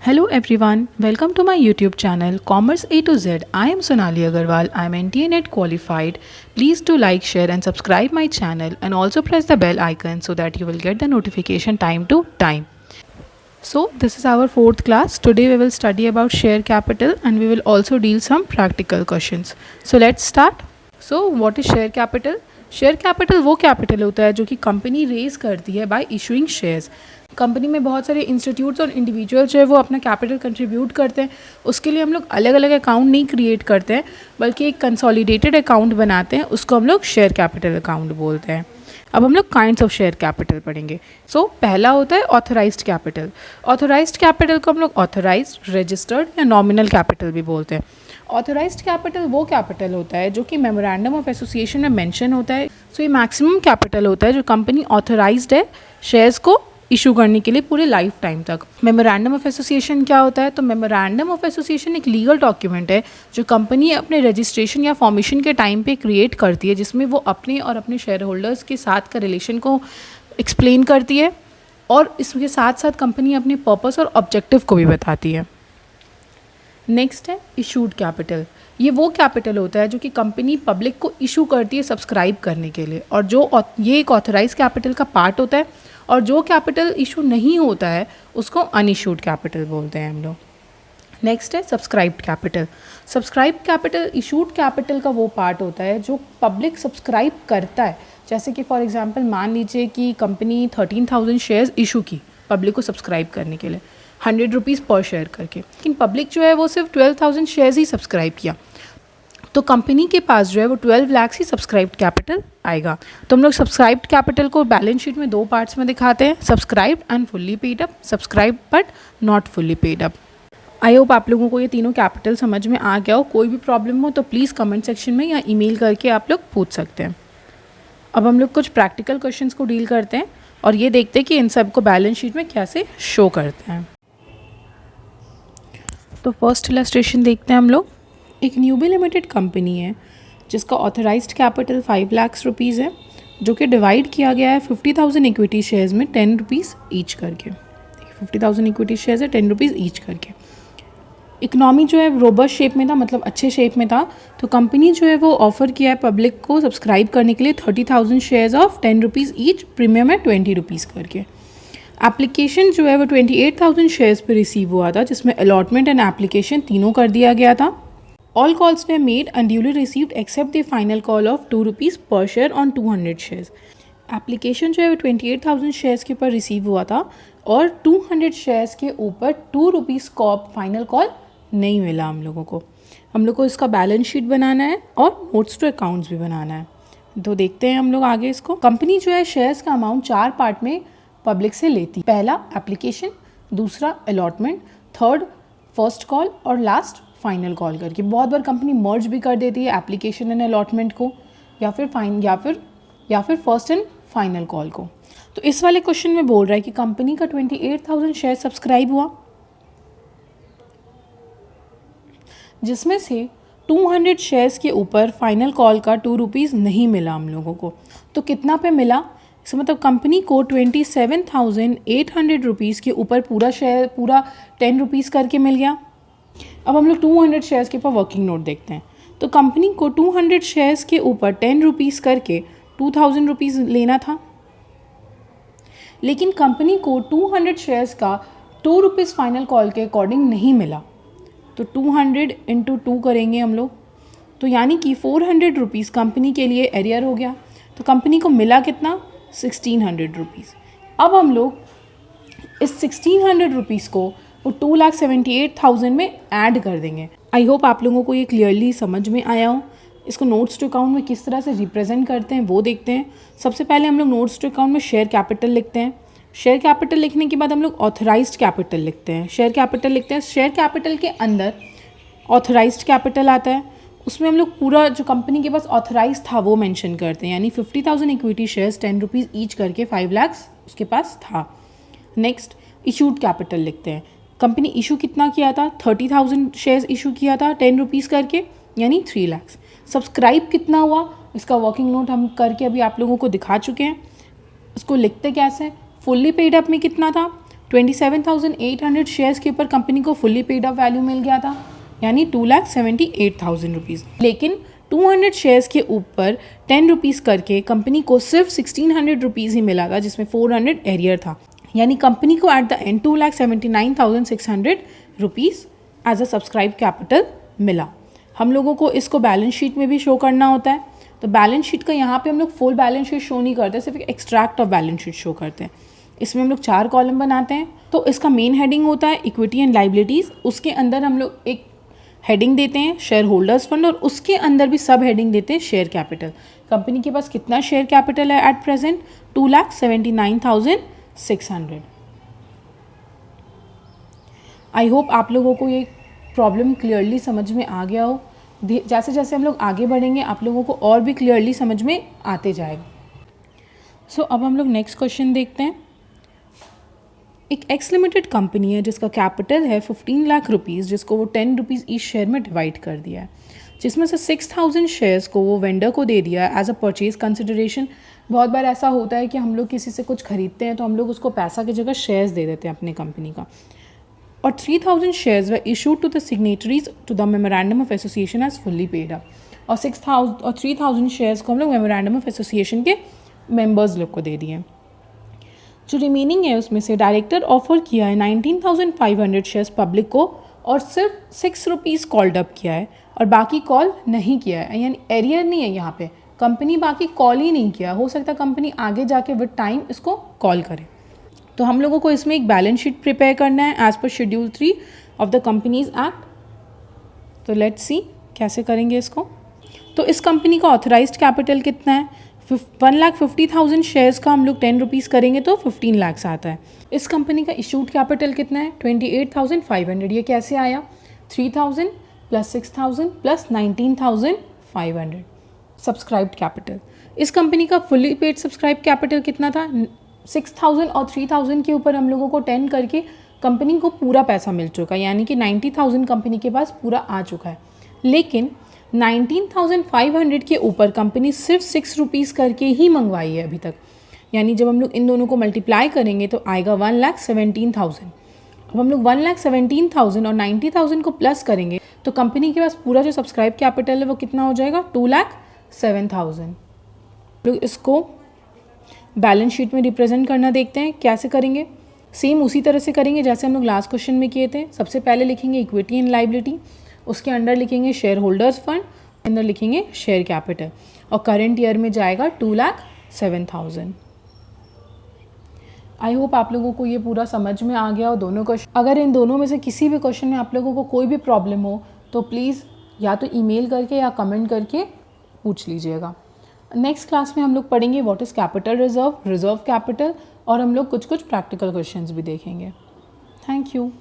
Hello everyone, welcome to my YouTube channel Commerce A to Z. I am Sonali Agarwal. I am NTA-NET qualified. Please do like, share and subscribe my channel and also press the bell icon so that you will get the notification time to time. So this is our fourth class. Today we will study about share capital and we will also deal some practical questions. So let's start. So what is share capital? Share capital वो capital होता है जो कि company raise करती है bye issuing shares. Company में बहुत सारे इंस्टीट्यूट्स और इंडिविजुअल्स जो है वो अपना कैपिटल कंट्रीब्यूट करते हैं. उसके लिए हम लोग अलग अलग अकाउंट नहीं क्रिएट करते हैं बल्कि एक कंसोलिडेटेड अकाउंट बनाते हैं. उसको हम लोग शेयर कैपिटल अकाउंट बोलते हैं. अब हम लोग काइंड्स ऑफ शेयर कैपिटल पढ़ेंगे. सो पहला होता है ऑथराइज्ड कैपिटल. ऑथराइज्ड कैपिटल को हम लोग ऑथराइज्ड, रजिस्टर्ड या नॉमिनल कैपिटल भी बोलते हैं. ऑथराइज्ड कैपिटल वो कैपिटल होता है जो कि मेमोरेंडम ऑफ एसोसिएशन में मेंशन होता है. सो ये मैक्सिमम कैपिटल होता है जो कंपनी ऑथराइज्ड है शेयर्स को इशू करने के लिए पूरे लाइफ टाइम तक. मेमोरेंडम ऑफ एसोसिएशन क्या होता है? तो मेमोरेंडम ऑफ एसोसिएशन एक लीगल डॉक्यूमेंट है जो कंपनी अपने रजिस्ट्रेशन या फॉर्मेशन के टाइम पे क्रिएट करती है, जिसमें वो अपने और अपने शेयर होल्डर्स के साथ का रिलेशन को एक्सप्लेन करती है और इसके साथ साथ कंपनी अपने पर्पस और ऑब्जेक्टिव को भी बताती है. नेक्स्ट है इशूड कैपिटल. ये वो कैपिटल होता है जो कि कंपनी पब्लिक को इशू करती है सब्सक्राइब करने के लिए, और जो ये एक ऑथराइज कैपिटल का पार्ट होता है. और जो कैपिटल इशू नहीं होता है उसको अनइशूड कैपिटल बोलते हैं हम लोग. नेक्स्ट है subscribed capital. Subscribed capital issued capital का वो पार्ट होता है जो पब्लिक सब्सक्राइब करता है. जैसे कि फॉर एग्जांपल मान लीजिए कि कंपनी 13,000 शेयर्स इशू की पब्लिक को सब्सक्राइब करने के लिए 100 रुपीज़ पर शेयर करके, लेकिन पब्लिक जो है वो सिर्फ 12,000 शेयर्स ही सब्सक्राइब किया, तो कंपनी के पास जो है वो 12 लाख ही सब्सक्राइब्ड कैपिटल आएगा. तो हम लोग सब्सक्राइब्ड कैपिटल को बैलेंस शीट में दो पार्ट्स में दिखाते हैं, subscribed and fully paid up, subscribed but not fully paid up. I hope आप लोगों को ये तीनों कैपिटल समझ में आ गया हो. कोई भी प्रॉब्लम हो तो प्लीज़ कमेंट सेक्शन में या ईमेल करके आप लोग पूछ सकते हैं. अब हम लोग कुछ प्रैक्टिकल क्वेश्चंस को डील करते हैं और ये देखते हैं कि इन सब को बैलेंस शीट में कैसे शो करते हैं. तो फर्स्ट इलस्ट्रेशन देखते हैं हम लोग. एक न्यूबी लिमिटेड कंपनी है जिसका ऑथराइज्ड कैपिटल 5 लाख रुपीज़ है, जो कि डिवाइड किया गया है 50,000 इक्विटी शेयर्स में 10 रुपीज़ ईच करके. 50,000 इक्विटी शेयर्स है 10 रुपीज़ ईच करके. इकोनॉमी जो है रोबस्ट शेप में था, मतलब अच्छे शेप में था, तो कंपनी जो है वो ऑफर किया है पब्लिक को सब्सक्राइब करने के लिए 30,000 shares of 10 rupees each, premium है 20 रुपीज़ करके. एप्लीकेशन जो है वो 28,000 शेयर्स पे रिसीव हुआ था, जिसमें अलॉटमेंट एंड एप्लीकेशन तीनों कर दिया गया था. All calls way made and duly received accept the final call of 2 rupees पर शेयर ऑन 200 शेयर्स. एप्लीकेशन जो है वो 28,000 शेयर्स के ऊपर रिसीव हुआ था और 200 शेयर्स के ऊपर 2 रुपीज़ का फाइनल कॉल नहीं मिला हम लोगों को. हम लोग को इसका बैलेंस शीट बनाना है और नोट्स टू अकाउंट्स भी बनाना है. तो देखते हैं हम लोग आगे इसको. कंपनी जो है शेयर्स का अमाउंट 4 पार्ट में पब्लिक से लेती. पहला एप्लीकेशन, दूसरा अलॉटमेंट, थर्ड फर्स्ट कॉल और लास्ट फाइनल कॉल करके. बहुत बार कंपनी मर्ज भी कर देती है एप्लीकेशन एंड अलॉटमेंट को, या फिर फर्स्ट एंड फाइनल कॉल को. तो इस वाले क्वेश्चन में बोल रहा है कि कंपनी का 28,000 शेयर सब्सक्राइब हुआ, जिसमें से 200 शेयर्स के ऊपर फाइनल कॉल का 2 रुपीज़ नहीं मिला हम लोगों को. तो कितना पे मिला? इसका मतलब कंपनी को 27,800 रुपीज़ के ऊपर पूरा 10 रुपीज़ करके मिल गया. अब हम लोग 200 शेयर्स के ऊपर वर्किंग नोट देखते हैं. तो कंपनी को 200 शेयर्स के ऊपर 10 रुपीज़ करके 2,000 रुपीज़ लेना था, लेकिन कंपनी को 200 शेयर्स का 2 रुपीज़ फाइनल कॉल के अकॉर्डिंग नहीं मिला. तो 200 इंटू 2 करेंगे हम लोग, तो यानी कि 400 रुपीज़ कंपनी के लिए एरियर हो गया. तो कंपनी को मिला कितना? 1,600 रुपीज़. अब हम लोग इस 1,600 रुपीज़ को वो 2,78,000 में ऐड कर देंगे. आई होप आप लोगों को ये क्लियरली समझ में आया हो. इसको नोट्स टू अकाउंट में किस तरह से रिप्रेजेंट करते हैं वो देखते हैं. सबसे पहले हम लोग नोट्स टू अकाउंट में शेयर कैपिटल लिखते हैं. शेयर कैपिटल लिखने के बाद हम लोग ऑथराइज्ड कैपिटल लिखते हैं. शेयर कैपिटल लिखते हैं. शेयर कैपिटल के अंदर ऑथराइज्ड कैपिटल आता है. उसमें हम लोग पूरा जो कंपनी के पास ऑथराइज था वो मेंशन करते हैं, यानी 50,000 इक्विटी शेयर्स 10 रुपीज़ ईच करके 5 लाख उसके पास था. नेक्स्ट इशूड कैपिटल लिखते हैं. कंपनी इशू कितना किया था? 30,000 शेयर्स इशू किया था 10 रुपीज़ करके, यानी 3 लाख. सब्सक्राइब कितना हुआ इसका वर्किंग नोट हम करके अभी आप लोगों को दिखा चुके हैं. उसको लिखते कैसे? फुल्ली पेड अप में कितना था? 27,800 शेयर्स के ऊपर कंपनी को फुल्ली पेड अप वैल्यू मिल गया था, यानी 2,78,000 रुपीज़। लेकिन 200 शेयर्स के ऊपर 10 रुपीज़ करके कंपनी को सिर्फ 1,600 रुपीज़ ही मिला था, जिसमें 400 एरियर था। यानी कंपनी को at the end 2,79,600 rupees as a subscribe capital मिला। हम लोगों को इसको बैलेंस शीट में भी शो करना होता है। तो बैलेंस शीट का यहाँ पे हम लोग फुल बैलेंस शीट शो नहीं करते, सिर्फ एक extract of balance sheet show करते हैं। इसमें हम लोग 4 कॉलम बनाते हैं। तो इसका मेन हेडिंग होता है इक्विटी एंड लाइबिलिटीज़। उसके अंदर हम लोग एक हेडिंग देते हैं शेयर होल्डर्स फंड, और उसके अंदर भी सब हेडिंग देते हैं शेयर कैपिटल। कंपनी के पास कितना शेयर कैपिटल है एट प्रेजेंट? 2,79,600। आई होप आप लोगों को ये प्रॉब्लम क्लियरली समझ में आ गया हो। जैसे जैसे हम लोग आगे बढ़ेंगे आप लोगों को और भी क्लियरली समझ में आते जाएगा। सो अब हम लोग नेक्स्ट क्वेश्चन देखते हैं। एक एक्स लिमिटेड कंपनी है जिसका कैपिटल है 15 लाख रुपीज़, जिसको वो 10 रुपीज़ ईच शेयर में डिवाइड कर दिया है, जिसमें से 6,000 शेयर्स को वो वेंडर को दे दिया एज अ परचेज कंसिडरेशन। बहुत बार ऐसा होता है कि हम लोग किसी से कुछ खरीदते हैं तो हम लोग उसको पैसा की जगह शेयर्स दे देते हैं अपने कंपनी का। और 3,000 shares were issued to the signatories to the memorandum of association as fully paid up. और 3,000 शेयर्स को हम लोग मेमोरेंडम ऑफ एसोसिएशन के मेंबर्स लोग को दे दिए। जो रिमेनिंग है उसमें से डायरेक्टर ऑफर किया है 19,500 शेयर्स पब्लिक को, और सिर्फ 6 रुपीज़ कॉल्ड अप किया है और बाकी कॉल नहीं किया है। यानी एरियर नहीं है यहाँ पे, कंपनी बाकी कॉल ही नहीं किया। हो सकता है कंपनी आगे जाके विद टाइम इसको कॉल करे। तो हम लोगों को इसमें एक बैलेंस शीट प्रिपेयर करना है as per schedule 3 of the Companies Act. तो लेट्स सी कैसे करेंगे इसको। तो इस कंपनी का ऑथराइज्ड कैपिटल कितना है? 1,50,000 शेयर्स का हम लोग 10 रुपीज़ करेंगे तो 15 लाख आता है। इस कंपनी का इशूड कैपिटल कितना है? 28,500। ये कैसे आया? 3,000 प्लस 6,000 प्लस 19,500 सब्सक्राइब्ड कैपिटल। इस कंपनी का फुल्ली पेड सब्सक्राइब कैपिटल कितना था? 6,000 और 3,000 के ऊपर हम लोगों को 10 करके कंपनी को पूरा पैसा मिल चुका है, यानी कि 90,000 कंपनी के पास पूरा आ चुका है। लेकिन 19,500 के ऊपर कंपनी सिर्फ 6 रुपीज़ करके ही मंगवाई है अभी तक। यानी जब हम लोग इन दोनों को मल्टीप्लाई करेंगे तो आएगा 1,17,000। अब हम लोग 1,17,000 और 90,000 को प्लस करेंगे तो कंपनी के पास पूरा जो सब्सक्राइब कैपिटल है वो कितना हो जाएगा? 2,07,000। लोग इसको बैलेंस शीट में रिप्रेजेंट करना देखते हैं कैसे करेंगे। सेम उसी तरह से करेंगे जैसे हम लोग लास्ट क्वेश्चन में किए थे। सबसे पहले लिखेंगे इक्विटी एंड लाइबिलिटी, उसके अंडर लिखेंगे शेयर होल्डर्स फंड, अंदर लिखेंगे शेयर कैपिटल, और करंट ईयर में जाएगा 2,07,000। आई होप आप लोगों को ये पूरा समझ में आ गया हो दोनों क्वेश्चन। अगर इन दोनों में से किसी भी क्वेश्चन में आप लोगों को कोई भी प्रॉब्लम हो तो प्लीज़ या तो ईमेल करके या कमेंट करके पूछ लीजिएगा। नेक्स्ट क्लास में हम लोग पढ़ेंगे what is capital reserve, reserve capital, और हम लोग कुछ प्रैक्टिकल क्वेश्चंस भी देखेंगे। Thank you.